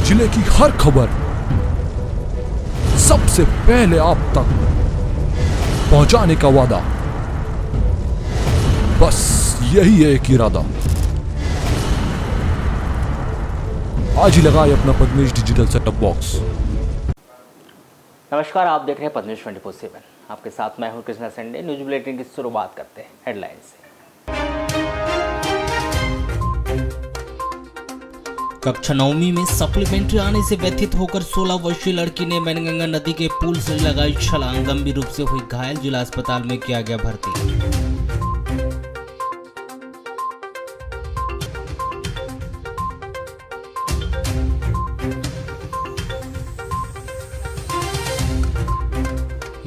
जिले की हर खबर सबसे पहले आप तक पहुंचाने का वादा, बस यही है एक इरादा। आज ही लगाए अपना पद्मेश डिजिटल सेटअप बॉक्स। नमस्कार, आप देख रहे हैं पद्मेश 24/7। आपके साथ मैं हूं कृष्णा संडे। न्यूज बुलेटिन की शुरुआत करते हैं हेडलाइन से। कक्षा 9वीं में सप्लीमेंट्री आने से व्यथित होकर 16 वर्षीय लड़की ने मैनगंगा नदी के पुल से लगाई छलांग। गंभीर रूप से हुई घायल, जिला अस्पताल में किया गया भर्ती।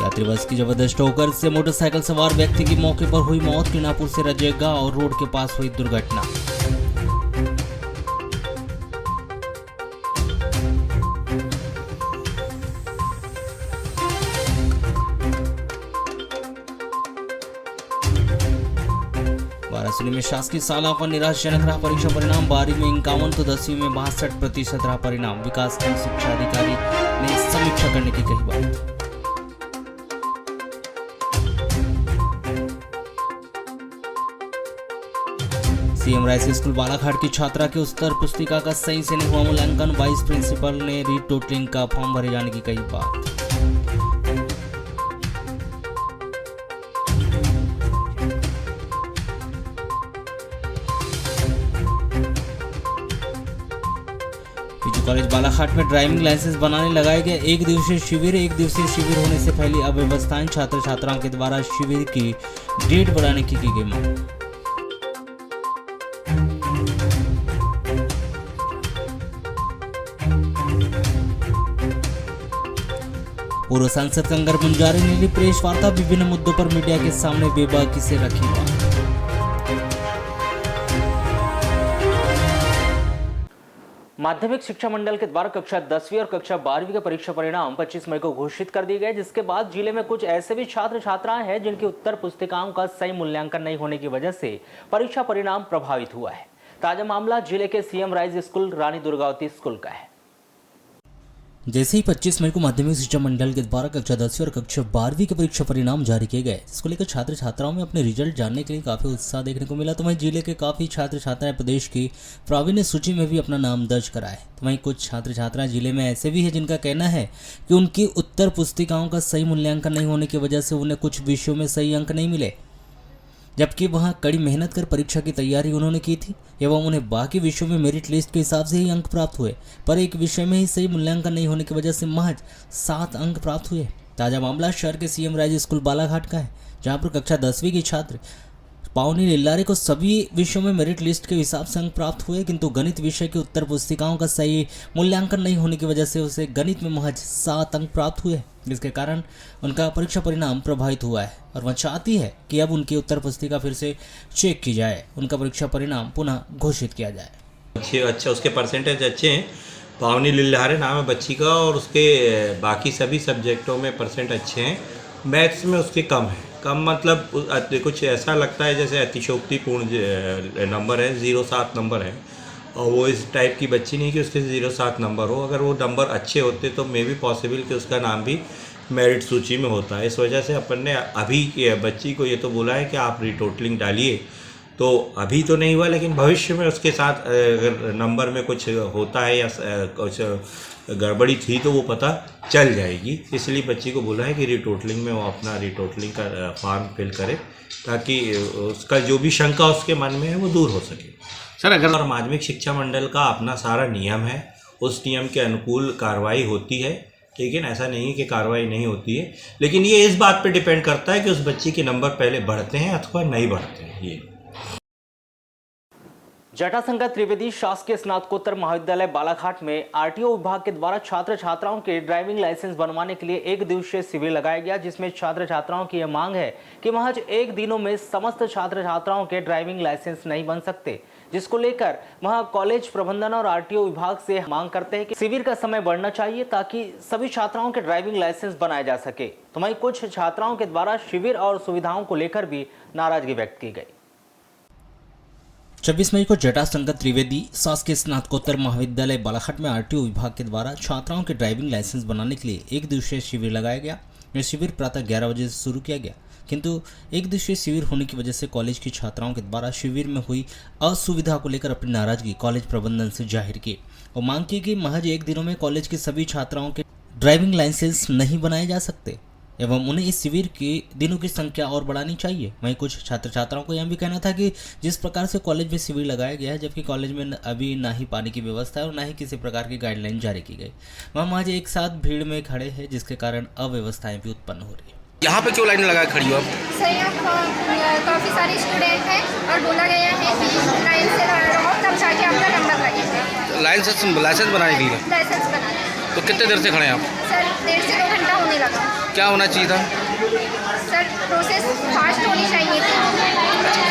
यात्री बस की जबरदस्त टक्कर से मोटरसाइकिल सवार व्यक्ति की मौके पर हुई मौत। किनापुर से रजेगा और रोड के पास हुई दुर्घटना। वाराणसी में शासकीय शाला पर निराशाजनक रहा परीक्षा परिणाम। 12वीं में 51 तो 10वीं में 62% रहा परिणाम। विकासखंड शिक्षा अधिकारी ने समीक्षा करने की कही बात। सीएम राइस स्कूल बालाघाट की छात्रा की उत्तर पुस्तिका का सही से नहीं हुआ मूल्यांकन। वाइस प्रिंसिपल ने रीटोटलिंग का फॉर्म भरे जाने की कही बात। पीजी कॉलेज बालाघाट में ड्राइविंग लाइसेंस बनाने लगाए गए एक दिवसीय शिविर। एक दिवसीय शिविर होने से फैली अव्यवस्थाएं। छात्र छात्राओं के द्वारा शिविर की डेट बढ़ाने की गई मांग। पूर्व सांसद कंगर मुंजारी ने ली प्रेस वार्ता। विभिन्न मुद्दों पर मीडिया के सामने बेबाकी से रखी बात। माध्यमिक शिक्षा मंडल के द्वारा कक्षा 10वीं और कक्षा 12वीं के परीक्षा परिणाम 25 मई को घोषित कर दिए गए, जिसके बाद जिले में कुछ ऐसे भी छात्र छात्राएं हैं जिनकी उत्तर पुस्तिकाओं का सही मूल्यांकन नहीं होने की वजह से परीक्षा परिणाम प्रभावित हुआ है। ताजा मामला जिले के CM rise school Rani Durgavati school का है। जैसे ही 25 मई को माध्यमिक शिक्षा मंडल के द्वारा कक्षा 10वीं और कक्षा 12वीं के परीक्षा परिणाम जारी किए गए, इसको लेकर छात्र छात्राओं में अपने रिजल्ट जानने के लिए काफी उत्साह देखने को मिला। तो वहीं जिले के काफी छात्र छात्राएं प्रदेश की प्रावीण्य सूची में भी अपना नाम दर्ज कराए। तो वहीं कुछ छात्र छात्राएं जिले में ऐसे भी है जिनका कहना है कि उनकी उत्तर पुस्तिकाओं का सही मूल्यांकन नहीं होने की वजह से उन्हें कुछ विषयों में सही अंक नहीं मिले, जबकि वहां कड़ी मेहनत कर परीक्षा की तैयारी उन्होंने की थी एवं उन्हें बाकी विषयों में मेरिट लिस्ट के हिसाब से ही अंक प्राप्त हुए, पर एक विषय में ही सही मूल्यांकन नहीं होने की वजह से महज 7 अंक प्राप्त हुए। ताजा मामला शहर के सीएम राइज स्कूल बालाघाट का है, जहां पर कक्षा 10वीं की छात्र पावनी लिल्लारे को सभी विषयों में मेरिट लिस्ट के हिसाब से अंक प्राप्त हुए, किंतु गणित विषय की उत्तर पुस्तिकाओं का सही मूल्यांकन नहीं होने की वजह से उसे गणित में महज 7 अंक प्राप्त हुए, जिसके कारण उनका परीक्षा परिणाम प्रभावित हुआ है और वह चाहती है कि अब उनकी उत्तर पुस्तिका फिर से चेक की जाए, उनका परीक्षा परिणाम पुनः घोषित किया जाए। अच्छा उसके परसेंटेज अच्छे हैं। पावनी लिल्लारे नाम है बच्ची का और उसके बाकी सभी सब्जेक्टों में परसेंट अच्छे हैं। मैथ्स में उसके कम है। कम मतलब कुछ ऐसा लगता है जैसे अतिशयोक्तिपूर्ण नंबर है, 0.7 नंबर है, और वो इस टाइप की बच्ची नहीं कि उसके 0.7 नंबर हो। अगर वो नंबर अच्छे होते तो मे भी पॉसिबल कि उसका नाम भी मेरिट सूची में होता है। इस वजह से अपन ने अभी बच्ची को ये तो बोला है कि आप रीटोटलिंग डालिए, तो अभी तो नहीं हुआ, लेकिन भविष्य में उसके साथ अगर नंबर में कुछ होता है या कुछ गड़बड़ी थी तो वो पता चल जाएगी। इसलिए बच्ची को बोला है कि रीटोटलिंग में वो अपना रीटोटलिंग का फॉर्म फिल करे, ताकि उसका जो भी शंका उसके मन में है वो दूर हो सके। सर अगर माध्यमिक शिक्षा मंडल का अपना सारा नियम है, उस नियम के अनुकूल कार्रवाई होती है, लेकिन ऐसा नहीं है कि कार्रवाई नहीं होती है। लेकिन ये इस बात पे डिपेंड करता है कि उस बच्ची के नंबर पहले बढ़ते हैं अथवा नहीं बढ़ते हैं। ये जटाशंकर त्रिवेदी शासकीय स्नातकोत्तर महाविद्यालय बालाघाट में आरटीओ विभाग के द्वारा छात्र छात्राओं के ड्राइविंग लाइसेंस बनवाने के लिए एक दिवसीय शिविर लगाया गया, जिसमें छात्र छात्राओं की यह मांग है कि महज एक दिनों में समस्त छात्र छात्राओं के ड्राइविंग लाइसेंस नहीं बन सकते, जिसको लेकर वहां कॉलेज प्रबंधन और आरटीओ विभाग से मांग करते हैं कि शिविर का समय बढ़ना चाहिए ताकि सभी छात्राओं के ड्राइविंग लाइसेंस बनाए जा सके। तो वहीं कुछ छात्राओं के द्वारा शिविर और सुविधाओं को लेकर भी नाराजगी व्यक्त की गई। 26 मई को जटाशंकर त्रिवेदी शासकीय स्नातकोत्तर महाविद्यालय बालाघाट में आरटीओ विभाग के द्वारा छात्राओं के ड्राइविंग लाइसेंस बनाने के लिए एक दिवसीय शिविर लगाया गया। यह शिविर प्रातः 11 बजे से शुरू किया गया, किंतु एक दिवसीय शिविर होने की वजह से कॉलेज की छात्राओं के द्वारा शिविर में हुई असुविधा को लेकर अपनी नाराजगी कॉलेज प्रबंधन से जाहिर की और मांग की कि महज एक दिनों में कॉलेज की सभी छात्राओं के ड्राइविंग लाइसेंस नहीं बनाए जा सकते एवं उन्हें इस शिविर के दिनों की संख्या और बढ़ानी चाहिए। वहीं कुछ छात्र छात्राओं को यह भी कहना था कि जिस प्रकार से कॉलेज में शिविर लगाया गया है, जबकि कॉलेज में अभी ना ही पानी की व्यवस्था है और ना ही किसी प्रकार की गाइडलाइन जारी की गई, वह महज एक साथ भीड़ में खड़े हैं, जिसके कारण अव्यवस्थाएं भी उत्पन्न हो रही है। यहाँ पे क्यों लाइन लगा खड़ी हो आप? सर यहाँ काफ़ी सारे स्टूडेंट हैं और बोला गया है कि लाइन से रहो तब जाके आपका नंबर लगेगा। लाइसेंस बनाने के लिए? लाइसेंस बनाना। तो कितने देर से खड़े हैं आप? सर 1.5 से 2 घंटा होने लगा। क्या होना चाहिए था? सर प्रोसेस फास्ट होनी चाहिए थी।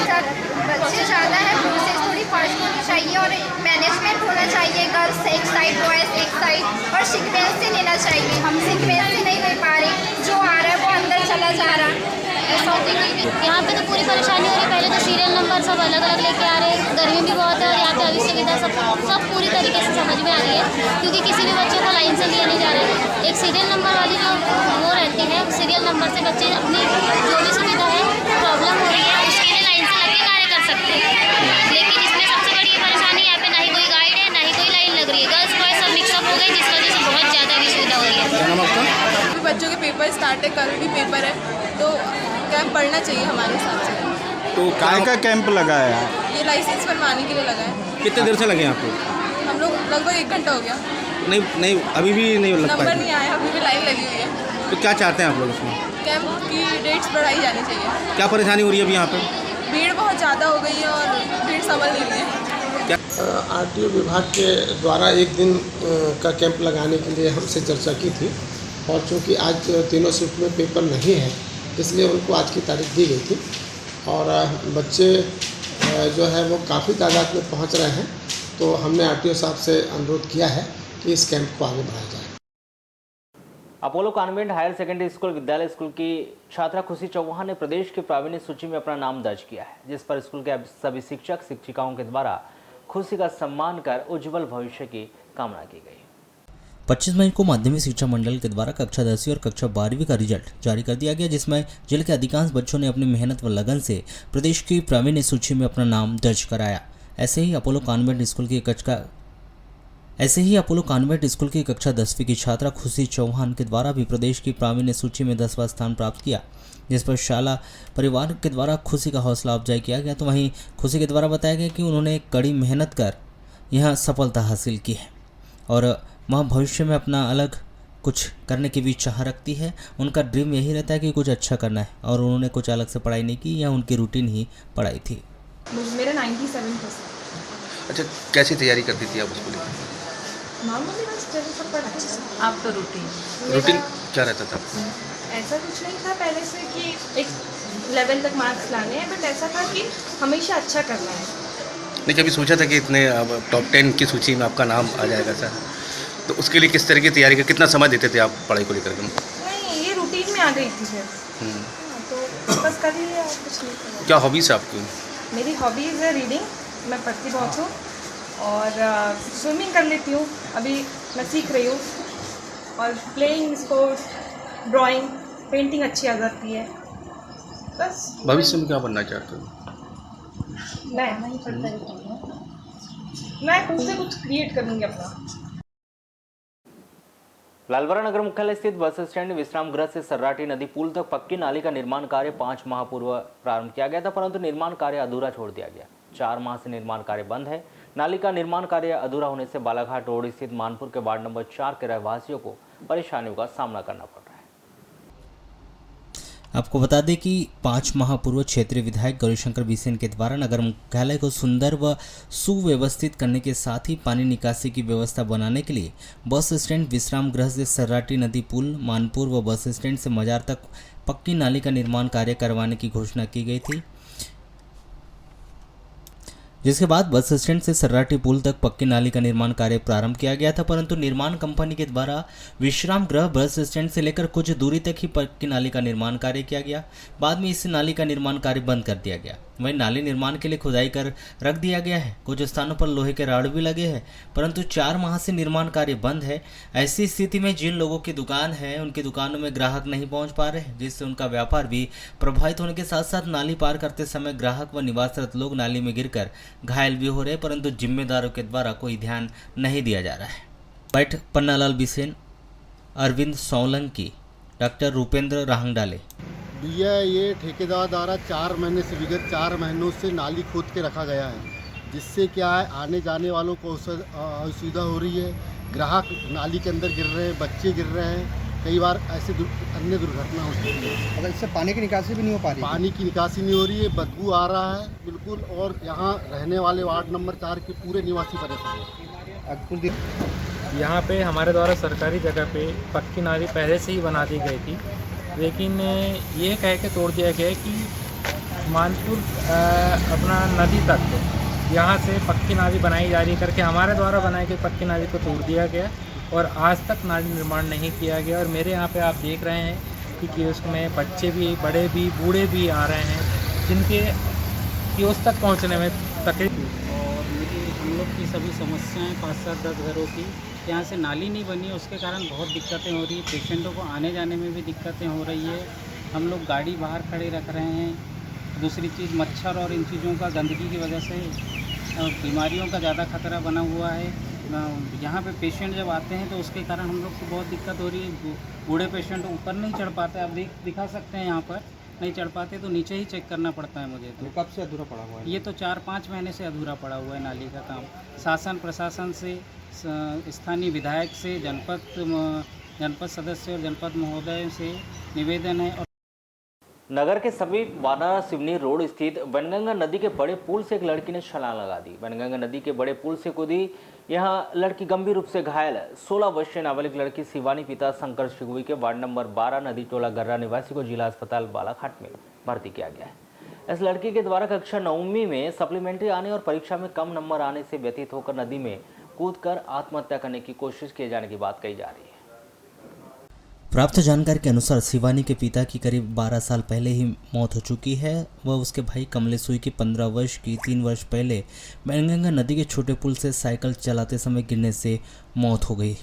सर बच्चे ज़्यादा है, प्रोसेस थोड़ी फास्ट होनी चाहिए और मैनेजमेंट होना चाहिए। गर्ल्स एक साइड, बॉयज़ एक साइड और सीक्वेंस से लेना चाहिए। हम सीक्वेंस से नहीं ले पा रहे, जो आ रहा है वो अंदर चला जा रहा है। यहाँ पे तो पूरी परेशानी हो रही है। पहले तो सीरियल नंबर सब अलग अलग लेके आ रहे हैं, गर्मी भी बहुत है और यहाँ पे असुविधा सब पूरी तरीके से समझ में आ रही है, क्योंकि किसी भी बच्चे को लाइन से लिया नहीं जा रहा है। एक सीरियल नंबर वाली जो वो रहती है, सीरियल नंबर से बच्चे अपनी जो भी सुविधा है, प्रॉब्लम हो रही है, उसके लिए लाइन से लग के कार्य कर सकते हैं। लेकिन इसमें सबसे बड़ी परेशानी यहाँ पे ना ही कोई गाइड है, ना ही कोई लाइन लग रही है। गर्ल्स बॉयज सब मिक्सअप हो गए, जिस वजह से बहुत ज़्यादा भी सुविधा हो रही है। बच्चों के पेपर स्टार्ट है, कल भी पेपर है, तो कैंप पढ़ना चाहिए हमारे हिसाब से। तो काय का कैंप लगा है? ये लाइसेंस बनवाने के लिए लगा है। कितने देर से लगे आपको? हम लोग लगभग 1 घंटा हो गया। नहीं अभी भी नहीं लग नंबर पाए? नहीं आया, अभी भी लाइन लगी हुई है। तो क्या चाहते हैं आप लोग इसमें? कैंप की डेट्स बढ़ाई जानी चाहिए। क्या परेशानी हो रही है अभी यहाँ पे? भीड़ बहुत ज़्यादा हो गई है और भीड़ संभल नहीं रही है। आरटीओ विभाग के द्वारा एक दिन का कैंप लगाने के लिए हमसे चर्चा की थी और चूँकि आज तीनों शिफ्ट में पेपर नहीं है, इसलिए उनको आज की तारीख दी गई थी और बच्चे जो है वो काफ़ी तादाद में पहुंच रहे हैं। तो हमने आरटीओ साहब से अनुरोध किया है कि इस कैंप को आगे बढ़ाया जाए। Apollo convent higher secondary school विद्यालय स्कूल की छात्रा खुशी चौहान ने प्रदेश की प्रावीण्य सूची में अपना नाम दर्ज किया है, जिस पर स्कूल के सभी शिक्षक शिक्षिकाओं के द्वारा खुशी का सम्मान कर उज्जवल भविष्य की कामना की गई। 25 मई को माध्यमिक शिक्षा मंडल के द्वारा कक्षा 10वीं और कक्षा 12वीं का रिजल्ट जारी कर दिया गया, जिसमें जिले के अधिकांश बच्चों ने अपनी मेहनत व लगन से प्रदेश की प्रावीण्य सूची में अपना नाम दर्ज कराया। ऐसे ही अपोलो कॉन्वेंट स्कूल की कक्षा 10वीं की छात्रा खुशी चौहान के द्वारा भी प्रदेश की प्रावीण्य सूची में 10वां स्थान प्राप्त किया, जिस पर शाला परिवार के द्वारा खुशी का हौसला अफजाई किया गया। तो वहीं खुशी के द्वारा बताया गया कि उन्होंने कड़ी मेहनत कर यह सफलता हासिल की है और वह भविष्य में अपना अलग कुछ करने की भी चाह रखती है। उनका ड्रीम यही रहता है कि कुछ अच्छा करना है और उन्होंने कुछ अलग से पढ़ाई नहीं की, यह उनकी रूटीन ही पढ़ाई थी। मेरा 97%। अच्छा, कैसी तैयारी करती थी आप उसको लेकर? मामूली बस जैसे सब पढ़ते हैं। आप तो रूटीन क्या रहता था? ऐसा कुछ नहीं था पहले से कि एक लेवल तक मार्क्स लाने हैं, बट ऐसा था कि हमेशा अच्छा करना है। नहीं, कभी सोचा था कि इतने टॉप 10 की सूची में आपका नाम आ जाएगा सर? तो उसके लिए किस तरह की तैयारी का कितना समय देते थे आप पढ़ाई को लेकर? नहीं, ये रूटीन में आ गई थी फिर। तो बस कर लिया, कुछ नहीं किया। क्या हॉबीज़ है आपकी? मेरी हॉबीज़ है रीडिंग, मैं पढ़ती बहुत हूँ, और स्विमिंग कर लेती हूँ, अभी मैं सीख रही हूँ, और प्लेइंग स्पोर्ट्स, ड्राइंग, पेंटिंग अच्छी आ जाती है। बस। भविष्य में क्या बनना चाहते हो? मैं खुद से कुछ क्रिएट करूँगी अपना। लालवारा नगर मुख्यालय स्थित बस स्टैंड विश्राम गृह से सर्राटी नदी पुल तक पक्की नाली का निर्माण कार्य 5 माह पूर्व प्रारंभ किया गया था, परंतु निर्माण कार्य अधूरा छोड़ दिया गया। 4 माह से निर्माण कार्य बंद है। नाली का निर्माण कार्य अधूरा होने से बालाघाट रोड स्थित मानपुर के वार्ड नंबर 4 के रहवासियों को परेशानियों का सामना करना पड़ रहा है। आपको बता दें कि 5 माह पूर्व क्षेत्रीय विधायक गौरीशंकर बिसेन के द्वारा नगर मुख्यालय को सुंदर व सुव्यवस्थित करने के साथ ही पानी निकासी की व्यवस्था बनाने के लिए बस स्टैंड विश्राम गृह से सर्राटी नदी पुल, मानपुर व बस स्टैंड से मजार तक पक्की नाली का निर्माण कार्य करवाने की घोषणा की गई थी, जिसके बाद बस स्टैंड से सर्राटी पुल तक पक्की नाली का निर्माण कार्य प्रारंभ किया गया था, परंतु निर्माण कंपनी के द्वारा विश्राम गृह बस स्टैंड से लेकर कुछ दूरी तक ही पक्की नाली का निर्माण कार्य किया गया। बाद में इस नाली का निर्माण कार्य बंद कर दिया गया। वहीं नाली निर्माण के लिए खुदाई कर रख दिया गया है। कुछ स्थानों पर लोहे के राड भी लगे हैं, परंतु 4 माह से निर्माण कार्य बंद है। ऐसी स्थिति में जिन लोगों की दुकान है उनकी दुकानों में ग्राहक नहीं पहुंच पा रहे हैं, जिससे उनका व्यापार भी प्रभावित होने के साथ साथ नाली पार करते समय ग्राहक व निवासरत लोग नाली में गिरकर घायल भी हो रहे, परंतु जिम्मेदारों के द्वारा कोई ध्यान नहीं दिया जा रहा है। बैठ पन्नालाल बिसेन, अरविंद सोलंकी, डॉक्टर रूपेंद्र राहंगडाले। भैया ये ठेकेदार द्वारा 4 महीने से विगत 4 महीनों से नाली खोद के रखा गया है, जिससे क्या है आने जाने वालों को असुविधा हो रही है। ग्राहक नाली के अंदर गिर रहे हैं, बच्चे गिर रहे हैं, कई बार ऐसे अन्य दुर्घटना होती है। अगर इससे पानी की निकासी भी नहीं हो पा रही, पानी की निकासी नहीं हो रही है, बदबू आ रहा है बिल्कुल। और यहाँ रहने वाले वार्ड नंबर 4 के पूरे निवासी परेशान हैं। यहाँ पे हमारे द्वारा सरकारी जगह पे पक्की नाली पहले से ही बना दी गई थी, लेकिन ये कह के तोड़ दिया गया कि मानपुर अपना नदी तक यहाँ से पक्की नाली बनाई जा रही करके हमारे द्वारा बनाई गई पक्की नाली को तोड़ दिया गया और आज तक नाली निर्माण नहीं किया गया। और मेरे यहाँ पे आप देख रहे हैं कि कियोस्क में बच्चे भी, बड़े भी, बूढ़े भी आ रहे हैं, जिनके कियोस्क तक पहुँचने में तकलीफ। और मेरी हम लोग की सभी समस्याएं 5-7-10 घरों की यहाँ से नाली नहीं बनी, उसके कारण बहुत दिक्कतें हो रही है। पेशेंटों को आने जाने में भी दिक्कतें हो रही है। हम लोग गाड़ी बाहर खड़े रख रहे हैं। दूसरी चीज़ मच्छर और इन चीज़ों का गंदगी की वजह से बीमारियों का ज़्यादा खतरा बना हुआ है। यहाँ पे पेशेंट जब आते हैं तो उसके कारण हम लोग को बहुत दिक्कत हो रही है। बूढ़े पेशेंट ऊपर नहीं चढ़ पाते, आप दिखा सकते हैं यहाँ पर नहीं चढ़ पाते, तो नीचे ही चेक करना पड़ता है मुझे। तो कब से अधूरा पड़ा हुआ है? ये तो 4-5 महीने से अधूरा पड़ा हुआ है नाली का काम। शासन प्रशासन से, स्थानीय विधायक से, जनपद सदस्य और जनपद महोदय से निवेदन है। नगर के समीप वाना सिवनी रोड स्थित बनगंगा नदी के बड़े पुल से एक लड़की ने छलांग लगा दी। बनगंगा नदी के बड़े पुल से कूदी यहां लड़की गंभीर रूप से घायल। 16 वर्षीय नाबालिग लड़की शिवानी पिता शंकर शिगवी के वार्ड नंबर 12 नदी टोला गर्रा निवासी को जिला अस्पताल बालाघाट में भर्ती किया गया है। इस लड़की के द्वारा कक्षा 9वीं में सप्लीमेंट्री आने और परीक्षा में कम नंबर आने से व्यतीत होकर नदी में कूदकर आत्महत्या करने की कोशिश किए जाने की बात कही जा रही है। प्राप्त जानकारी के अनुसार शिवानी के पिता की करीब 12 साल पहले ही मौत हो चुकी है। वह उसके भाई कमलेशुई की 15 वर्ष की 3 वर्ष पहले बनगंगा नदी के छोटे पुल से साइकिल चलाते समय गिरने से मौत हो गई।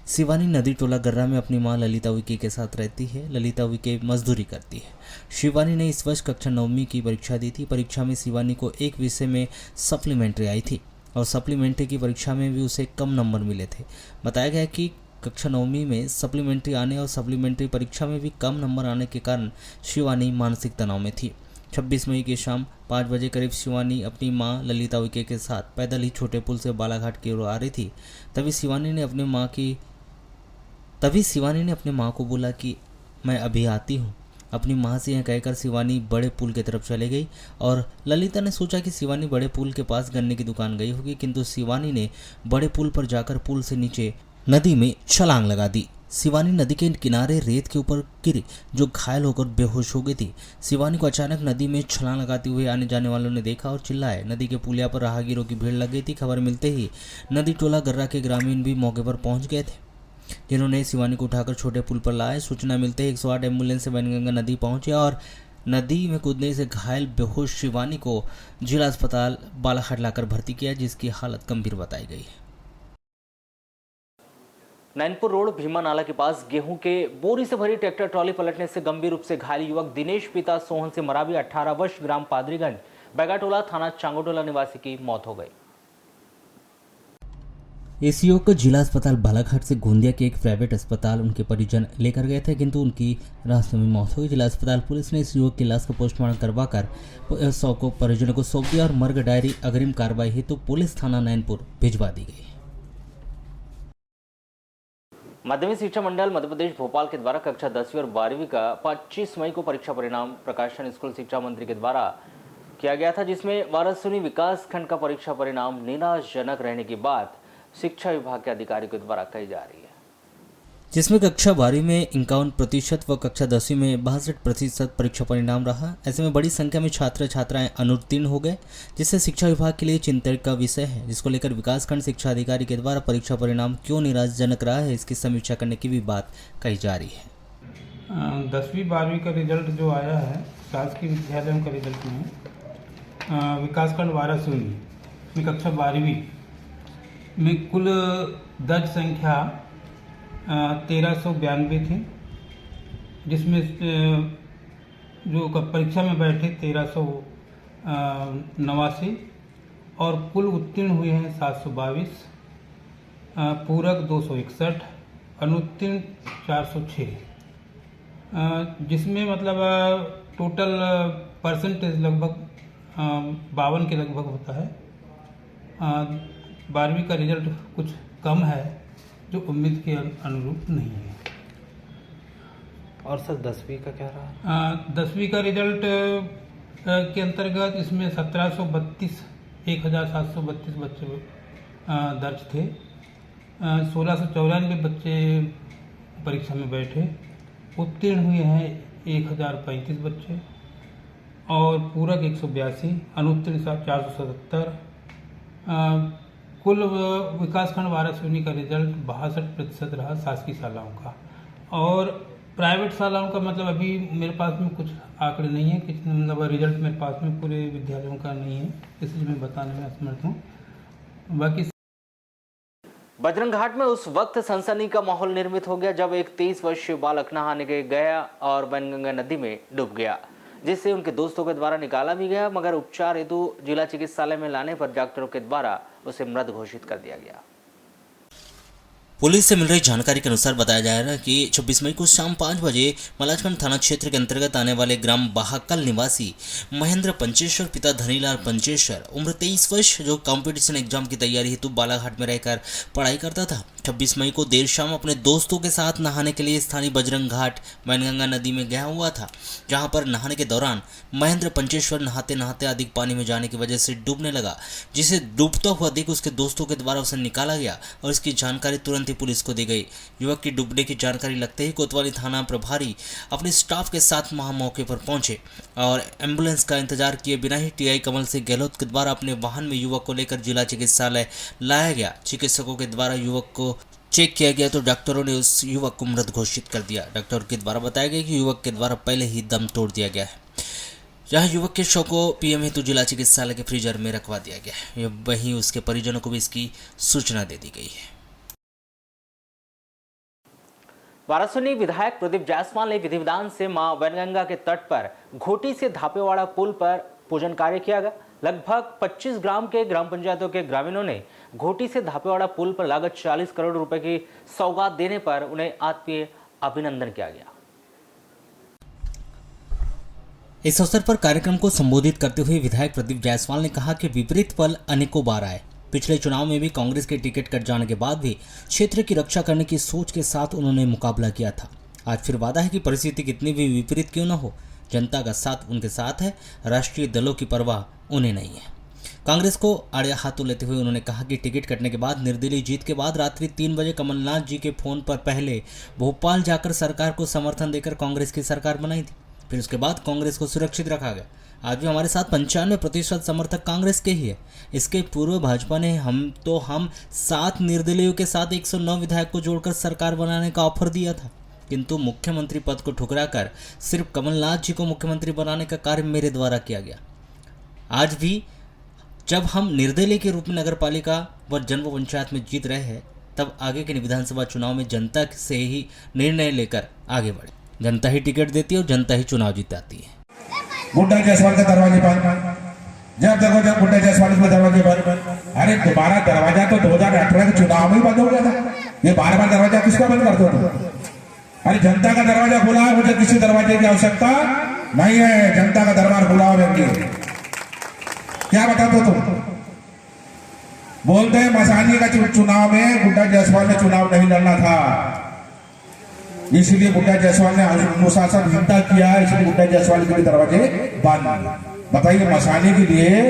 शिवानी नदी टोला गर्रा में अपनी मां ललिता उइके के साथ रहती है। ललिता उइके मजदूरी करती है। शिवानी ने इस वर्ष कक्षा 9वीं की परीक्षा दी थी। परीक्षा में शिवानी को एक विषय में सप्लीमेंट्री आई थी और सप्लीमेंट्री की परीक्षा में भी उसे कम नंबर मिले थे। बताया गया कि कक्षा 9वीं में सप्लीमेंट्री आने और सप्लीमेंट्री परीक्षा में भी कम नंबर आने के कारण शिवानी मानसिक तनाव में थी। 26 मई की शाम 5 बजे करीब शिवानी अपनी मां ललिता उइके के साथ पैदल ही छोटे पुल से बालाघाट की ओर आ रही थी। तभी शिवानी ने अपने मां को बोला कि मैं अभी आती हूं। अपनी मां से यह कहकर शिवानी बड़े पुल की तरफ चले गई और ललिता ने सोचा कि शिवानी बड़े पुल के पास गन्ने की दुकान गई होगी, किंतु शिवानी ने बड़े पुल पर जाकर पुल से नीचे नदी में छलांग लगा दी। शिवानी नदी के किनारे रेत के ऊपर गिरी, जो घायल होकर बेहोश हो गई थी। शिवानी को अचानक नदी में छलांग लगाते हुए आने जाने वालों ने देखा और चिल्लाए। नदी के पुलिया पर राहगीरों की भीड़ लग गई थी। खबर मिलते ही नदी टोला गर्रा के ग्रामीण भी मौके पर पहुंच गए थे, जिन्होंने शिवानी को उठाकर छोटे पुल पर लाए। सूचना मिलते ही 108 एम्बुलेंस से बनगंगा नदी पहुंचे और नदी में कूदने से घायल बेहोश शिवानी को जिला अस्पताल बालाघाट लाकर भर्ती किया, जिसकी हालत गंभीर बताई गई है। नैनपुर रोड भीमा नाला के पास गेहूं के बोरी से भरी ट्रैक्टर ट्रॉली पलटने से गंभीर रूप से घायल युवक दिनेश पिता सोहन से मरावी 18 वर्ष ग्राम पादरीगंज बैगाटोला थाना चांगोटोला निवासी की मौत हो गई। इस युवक को जिला अस्पताल बालाघाट से गोंदिया के एक प्राइवेट अस्पताल उनके परिजन लेकर गए थे, किंतु उनकी रास्ते में मौत हो गई। जिला अस्पताल पुलिस ने इस युवक की लाश का पोस्टमार्टम करवाकर शव को परिजनों को सौंप दिया और मर्ग डायरी अग्रिम कार्रवाई हेतु पुलिस थाना नैनपुर भिजवा दी गई। माध्यमिक शिक्षा मंडल मध्य प्रदेश भोपाल के द्वारा कक्षा 10वीं और 12वीं का 25 मई को परीक्षा परिणाम प्रकाशन स्कूल शिक्षा मंत्री के द्वारा किया गया था, जिसमें वारासुनी विकास खंड का परीक्षा परिणाम निराशाजनक रहने की बात शिक्षा विभाग के अधिकारियों के द्वारा कही जा रही है, जिसमें कक्षा 12वीं में 51% व कक्षा 10वीं में 62% परीक्षा परिणाम रहा। ऐसे में बड़ी संख्या में छात्र छात्राएं अनुत्तीर्ण हो गए, जिससे शिक्षा विभाग के लिए चिंता का विषय है, जिसको लेकर विकासखंड शिक्षा अधिकारी के द्वारा परीक्षा परिणाम क्यों निराशाजनक रहा है, इसकी समीक्षा करने की भी बात कही जा रही है। 10वीं 12वीं का रिजल्ट जो आया है शासकीय विद्यालयों का रिजल्ट में, विकासखंड वारासूनी में कक्षा 12वीं में कुल दर्ज संख्या 1392 थी, जिसमें जो परीक्षा में बैठे 1389 और कुल उत्तीर्ण हुए हैं 722, पूरक 261, अनुत्तीर्ण 406, जिसमें मतलब टोटल परसेंटेज लगभग 52 के लगभग होता है। 12वीं का रिजल्ट कुछ कम है, जो उम्मीद के अनुरूप नहीं है। और सर 10वीं का क्या रहा? 10वीं का रिजल्ट के अंतर्गत इसमें 1732 बच्चे दर्ज थे। 1694 बच्चे परीक्षा में बैठे, उत्तीर्ण हुए हैं 1035 बच्चे और पूरक 182, अनुत्तीर्ण 477। कुल विकासखंड वारासूनी का रिजल्ट 62% रहा शासकीय शालाओं का, और प्राइवेट शालाओं का मतलब अभी मेरे पास में कुछ आंकड़े नहीं है, कितने मतलब रिजल्ट मेरे पास में पूरे विद्यालयों का नहीं है, इसलिए मैं बताने में असमर्थ हूँ। बाकी बजरंग घाट में उस वक्त सनसनी का माहौल निर्मित हो गया जब एक 23 वर्षीय बालक नहाने गया और वैनगंगा नदी में डूब गया, जिससे उनके दोस्तों के द्वारा निकाला भी गया, मगर उपचार हेतु जिला चिकित्सालय में लाने पर डॉक्टरों के द्वारा उसे मृत घोषित कर दिया गया। पुलिस से मिल रही जानकारी के अनुसार बताया जा रहा है कि 26 मई को शाम 5 बजे मलाजखंड थाना क्षेत्र के अंतर्गत आने वाले ग्राम बाहाकल निवासी महेंद्र पंचेश्वर पिता धनीलाल पंचेश्वर उम्र 23 वर्ष जो कंपटीशन एग्जाम की तैयारी हेतु बालाघाट में रहकर पढ़ाई करता था, 26 मई को देर शाम अपने दोस्तों के साथ नहाने के लिए स्थानीय बजरंग घाट वैनगंगा नदी में गया हुआ था, जहां पर नहाने के दौरान महेंद्र पंचेश्वर नहाते नहाते अधिक पानी में जाने की वजह से डूबने लगा, जिसे डूबता हुआ देख उसके दोस्तों के द्वारा उसे निकाला गया और इसकी जानकारी तुरंत पुलिस को दी गई। युवक की डूबने की जानकारी लगते ही कोतवाली थाना प्रभारी अपने स्टाफ के साथ वहां मौके पर पहुंचे और एम्बुलेंस का इंतजार किए बिना ही टीआई कमल सिंह गहलोत के द्वारा अपने वाहन में युवक को लेकर जिला चिकित्सालय लाया गया। चिकित्सकों के द्वारा युवक को चेक किया गया तो डॉक्टरों ने उस युवक को मृत घोषित कर दिया। डॉक्टर के द्वारा बताया गया कि युवक के द्वारा पहले ही दम तोड़ दिया गया है। जहां युवक के शव को पीएम हेतु जिला चिकित्सालय के फ्रीजर में रखवा दिया गया है, वहीं उसके परिजनों को भी इसकी सूचना दे दी गई है। वारासूनी विधायक प्रदीप जायसवाल ने विधि विधान से मां वैनगंगा के तट पर घोटी से धापेवाड़ा पुल पर पूजन कार्य किया गया। लगभग 25 ग्राम के ग्राम पंचायतों के ग्रामीणों ने घोटी से धापेवाड़ा पुल पर लागत 40 करोड़ रुपए की सौगात देने पर उन्हें आत्मीय अभिनंदन किया गया। इस अवसर पर कार्यक्रम को संबोधित करते हुए विधायक प्रदीप जायसवाल ने कहा कि विपरीत पल अनेकों बार आए। पिछले चुनाव में भी कांग्रेस के टिकट कट जाने के बाद भी क्षेत्र की रक्षा करने की सोच के साथ उन्होंने मुकाबला किया था। आज फिर वादा है कि परिस्थिति कितनी भी विपरीत क्यों न हो, जनता का साथ उनके साथ है, राष्ट्रीय दलों की परवाह उन्हें नहीं है। कांग्रेस को आड़े हाथों लेते हुए उन्होंने कहा कि टिकट कटने के बाद निर्दलीय जीत के बाद रात्रि 3 बजे कमलनाथ जी के फोन पर पहले भोपाल जाकर सरकार को समर्थन देकर कांग्रेस की सरकार बनाई थी, फिर उसके बाद कांग्रेस को सुरक्षित रखा गया। आज भी हमारे साथ 95% समर्थक कांग्रेस के ही है। इसके पूर्व भाजपा ने हम 7 निर्दलीयों के साथ 109 विधायक को जोड़कर सरकार बनाने का ऑफर दिया था, किंतु मुख्यमंत्री पद को ठुकराकर सिर्फ कमलनाथ जी को मुख्यमंत्री बनाने का कार्य मेरे द्वारा किया गया। आज भी जब हम निर्दलीय के रूप में नगर पालिका व जनपद पंचायत में जीत रहे हैं, तब आगे के विधानसभा चुनाव में जनता से ही निर्णय लेकर आगे बढ़े। जनता ही टिकट देती है और जनता ही चुनाव जिताती है। गुड्डा जायसवाल के दरवाजे पर जब देखो जब गुड्डा जायसवाल के दरवाजे पर, अरे दोबारा दरवाजा तो 2018 के चुनाव में ही बंद हो गया था। ये बार-बार दरवाजा किसका बंद करते हो? अरे जनता का दरवाजा खुला है, मुझे किसी दरवाजे की आवश्यकता नहीं है। जनता का दरबार खुला हो व्यक्ति क्या बताते हो तुम? बोलते हैं मसानी का चुनाव में गुड्डा जायसवाल ने चुनाव नहीं लड़ना था, इसलिए गुड्डा जायसवाल ने अनुशासनहीनता किया, इसलिए गुड्डा जायसवाल के दरवाजे बंद। बताइए, मसाने के लिए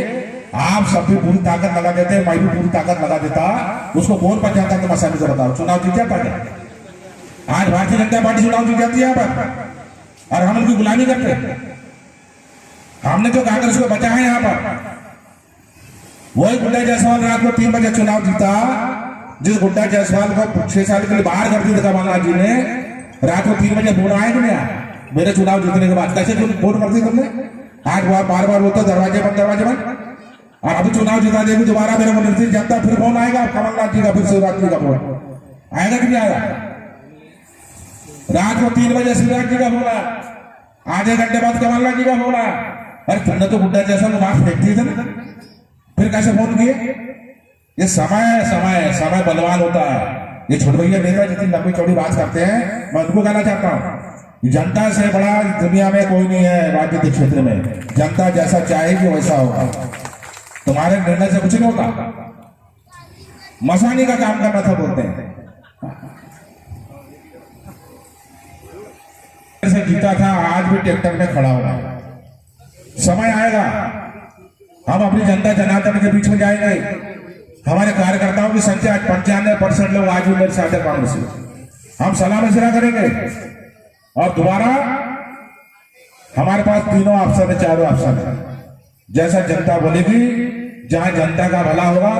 आप सब भी पूरी ताकत लगा देते, मैं भी पूरी ताकत लगा देता, उसको कौन पर जाता तो मसाने से बताओ, चुनाव जीत जाता है? आज भारतीय जनता पार्टी चुनाव जीत जाती है यहाँ पर, और हम उनकी गुलामी करते। हमने जो कांग्रेस को बचा है यहाँ पर, वही गुड्डा जायसवाल रात को 3 बजे चुनाव जीता। जिस गुड्डा जायसवाल को 6 साल के लिए बाहर कर दिया था कमलनाथ जी ने, रात को 3 बजे फोन आए कि नहीं? मेरे चुनाव जीतने के बाद कैसे फोन कर दी तुमने? आज बार बार बोलते दरवाजे बंद। और अभी चुनाव जिता देगी दोबारा मेरे को निर्दलीय जनता, फिर फोन आएगा कमलनाथ जी का, फिर शिवराज जी का फोन आएगा कि नहीं आएगा? रात को 3 बजे शिवराज जी का फोन आया, आधे घंटे बाद कमलनाथ जी का फोन आया। अरे तुमने तो गुड्डा जैसा मास्क फेंक दिए थे ना, फिर कैसे फोन किए? ये समय बलवान होता है। ये छोटे भैया नेता जितनी लंबी चौड़ी बात करते हैं, मैं उनको कहना चाहता हूँ, जनता से बड़ा दुनिया में कोई नहीं है राजनीतिक क्षेत्र में। जनता जैसा चाहेगी वैसा होगा, तुम्हारे निर्णय से कुछ नहीं होता। मसानी का काम करना था बोलते हैं, से जीता था, आज भी ट्रैक्टर में खड़ा हुआ है। समय आएगा हम अपनी जनता जनार्दन के बीच में जाएंगे। हमारे कार्यकर्ताओं की संख्या 95% लोग आज भी मेरे साथ है कांग्रेस में। हम सलाह मशवरा करेंगे और दोबारा हमारे पास तीनों ऑप्शन है, चारों ऑप्शन है। जैसा जनता बोलेगी, जहां जनता का भला होगा,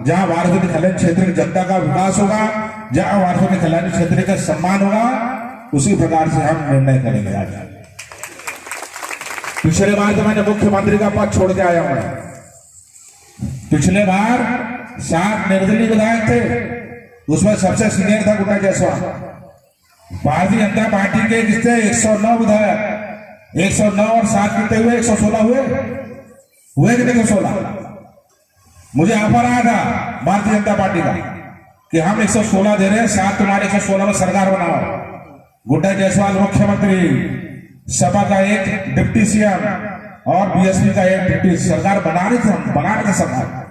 जहां वाराणसी खलन क्षेत्र की जनता का विकास होगा, जहां वाराणसी खलन क्षेत्र का सम्मान होगा, उसी प्रकार से हम निर्णय करेंगे। आज पिछले बार तो मैंने मुख्यमंत्री का पद छोड़ के आया हूं। पिछले बार 7 निर्दलीय विधायक थे, उसमें सबसे सीनियर था गुड्डा जायसवाल। भारतीय जनता पार्टी के कितने 109 विधायक, 109 और 7 कितने हुए? 116 हुए कितने? 116। मुझे ऑफर आया था भारतीय जनता पार्टी का कि हम 116 दे रहे हैं, 7 तुम्हारे 116 में सरकार बनाओ। गुड्डा जायसवाल मुख्यमंत्री, सपा का एक डिप्टी सीएम और बीएसपी का एक डिप्टी, सरकार बना रहे थे सरकार।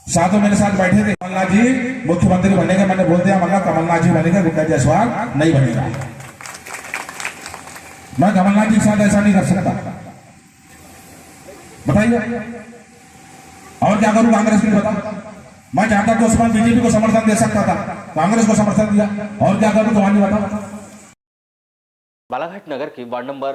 साथों मेरे साथ बैठे थे। कमलनाथ जी मुख्यमंत्री बनेगा, मैंने बोल दिया मतलब कमलनाथ जी बनेगा, गुड्डा जायसवाल नहीं बनेगा। मैं कमलनाथ जी के साथ ऐसा नहीं कर सकता, बताइए और क्या करूं? कांग्रेस की बता, मैं चाहता तो उसमें बीजेपी को समर्थन दे सकता था, कांग्रेस को समर्थन दिया, और क्या करूं तुम्हारी बता। बालाघाट नगर की वार्ड नंबर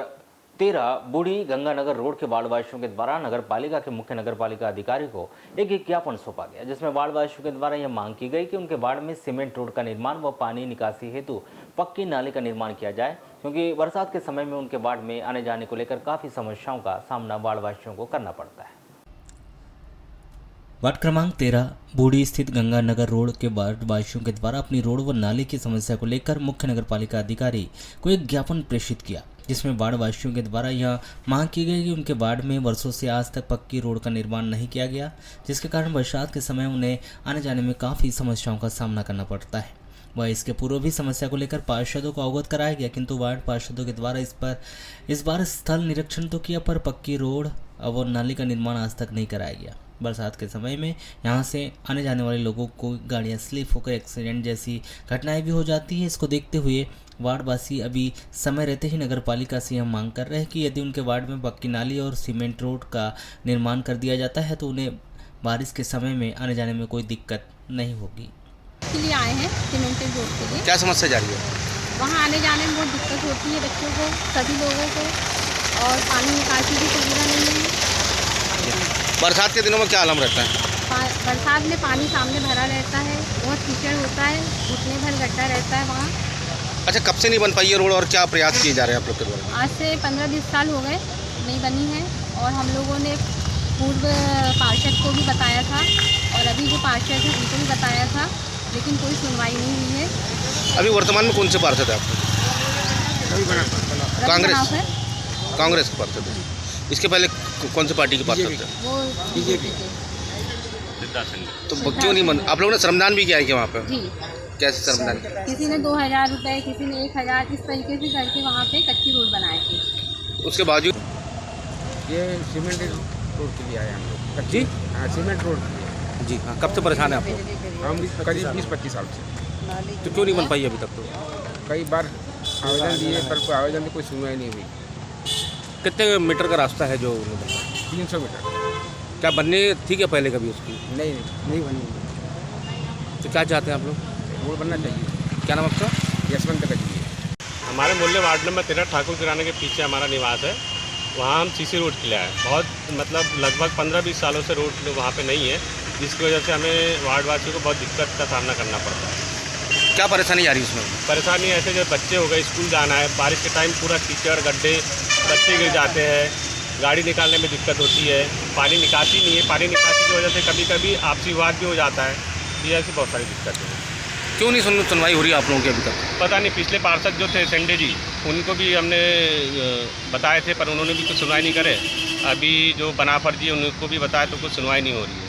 13 बूढ़ी गंगानगर रोड के वार्डवासियों के द्वारा नगर पालिका के मुख्य नगर पालिका अधिकारी को एक ज्ञापन सौंपा गया, जिसमें वार्डवासियों के द्वारा यह मांग की गई कि उनके वार्ड में सीमेंट रोड का निर्माण व पानी निकासी हेतु पक्की नाली का निर्माण किया जाए, क्योंकि बरसात के समय में उनके वार्ड में आने जाने को लेकर काफ़ी समस्याओं का सामना वार्डवासियों को करना पड़ता है। वार्ड क्रमांक 13 बूढ़ी स्थित गंगानगर रोड के वार्डवासियों के द्वारा अपनी रोड व नाले की समस्या को लेकर मुख्य नगर पालिका अधिकारी को एक ज्ञापन प्रेषित किया, जिसमें वार्डवासियों के द्वारा यह मांग की गई कि उनके वार्ड में वर्षों से आज तक पक्की रोड का निर्माण नहीं किया गया, जिसके कारण बरसात के समय उन्हें आने जाने में काफ़ी समस्याओं का सामना करना पड़ता है। वह इसके पूर्व भी समस्या को लेकर पार्षदों को अवगत कराया गया, किंतु वार्ड पार्षदों के द्वारा इस बार स्थल निरीक्षण तो किया, पर पक्की रोड और नाली का निर्माण आज तक नहीं कराया गया। बरसात के समय में यहां से आने जाने वाले लोगों को गाड़ियां स्लिप होकर एक्सीडेंट जैसी घटनाएं भी हो जाती है। इसको देखते हुए वार्डवासी अभी समय रहते ही नगर पालिका से यह मांग कर रहे हैं कि यदि उनके वार्ड में पक्की नाली और सीमेंट रोड का निर्माण कर दिया जाता है तो उन्हें बारिश के समय में आने जाने में कोई दिक्कत नहीं होगी। के लिए आए हैं सीमेंटेड रोड के लिए। क्या समस्या जा रही है? वहाँ आने जाने में बहुत दिक्कत होती है बच्चों को, सभी लोगों को, और पानी निकासी की सुविधा नहीं है। बरसात के दिनों में क्या आलम रहता है? बरसात में पानी सामने भरा रहता है, बहुत कीचड़ होता है, घुटने भर गड्ढा रहता है वहाँ। अच्छा, कब से नहीं बन पाई है रोड और क्या प्रयास किए जा रहे हैं आप लोग के द्वारा? आज से 15-20 साल हो गए नहीं बनी है, और हम लोगों ने पूर्व पार्षद को भी बताया था और अभी जो पार्षद है उनको भी बताया था, लेकिन कोई सुनवाई नहीं हुई है। अभी वर्तमान में कौन से पार्षद है आपको? कांग्रेस के पार्षद है। इसके पहले कौन सी पार्टी के पार्षद थे? वो बीजेपी। तो क्यों नहीं बन? आप लोगों ने श्रमदान भी किया है क्या वहाँ पे? जी। कैसे श्रमदान? किसी ने 2000 रुपये, किसी ने 1000, इस तरीके से करके वहाँ पे कच्ची रोड बनाए थे। उसके बावजूद ये सीमेंटेड रोड के लिए आए हम लोग। जी हाँ, सीमेंट रोड जी हाँ। कब से परेशान है आप लोग? हम करीब 20-25 साल से। तो क्यों नहीं बन पाई अभी तक? तो कई बार आवेदन दिए पर कोई आवेदन की कोई सुनवाई नहीं हुई। कितने मीटर का रास्ता है जो 300 मीटर। क्या बनने थी क्या पहले कभी उसकी? नहीं बनी। तो क्या चाहते हैं आप लोग? रोड बनना चाहिए। क्या नाम आपका? यशवंत कचिए। हमारे मूल्य वार्ड नंबर 13 ठाकुर किराने के पीछे हमारा निवास है। वहाँ हम सीसी रोड के लिए आए, बहुत मतलब लगभग 15-20 सालों से रोड वहाँ पे नहीं है, जिसकी वजह से हमें वार्डवासियों को बहुत दिक्कत का सामना करना पड़ता है। क्या परेशानी आ रही है उसमें? परेशानी ऐसे जब बच्चे हो गए, स्कूल जाना है, बारिश के टाइम पूरा कीचड़ गड्ढे, बच्चे गिर जाते हैं, गाड़ी निकालने में दिक्कत होती है, पानी निकासी नहीं है, पानी निकासी की वजह से कभी कभी आपसी विवाद भी हो जाता है। ये ऐसी बहुत सारी दिक्कतें हैं। क्यों नहीं सुनवाई हो रही है आप लोगों की अभी तक? पता नहीं, पिछले पार्षद जो थे संडे जी, उनको भी हमने बताए थे पर उन्होंने भी कुछ सुनवाई नहीं करे। अभी जो बनाफर जी उनको भी बताया तो कुछ सुनवाई नहीं हो रही है।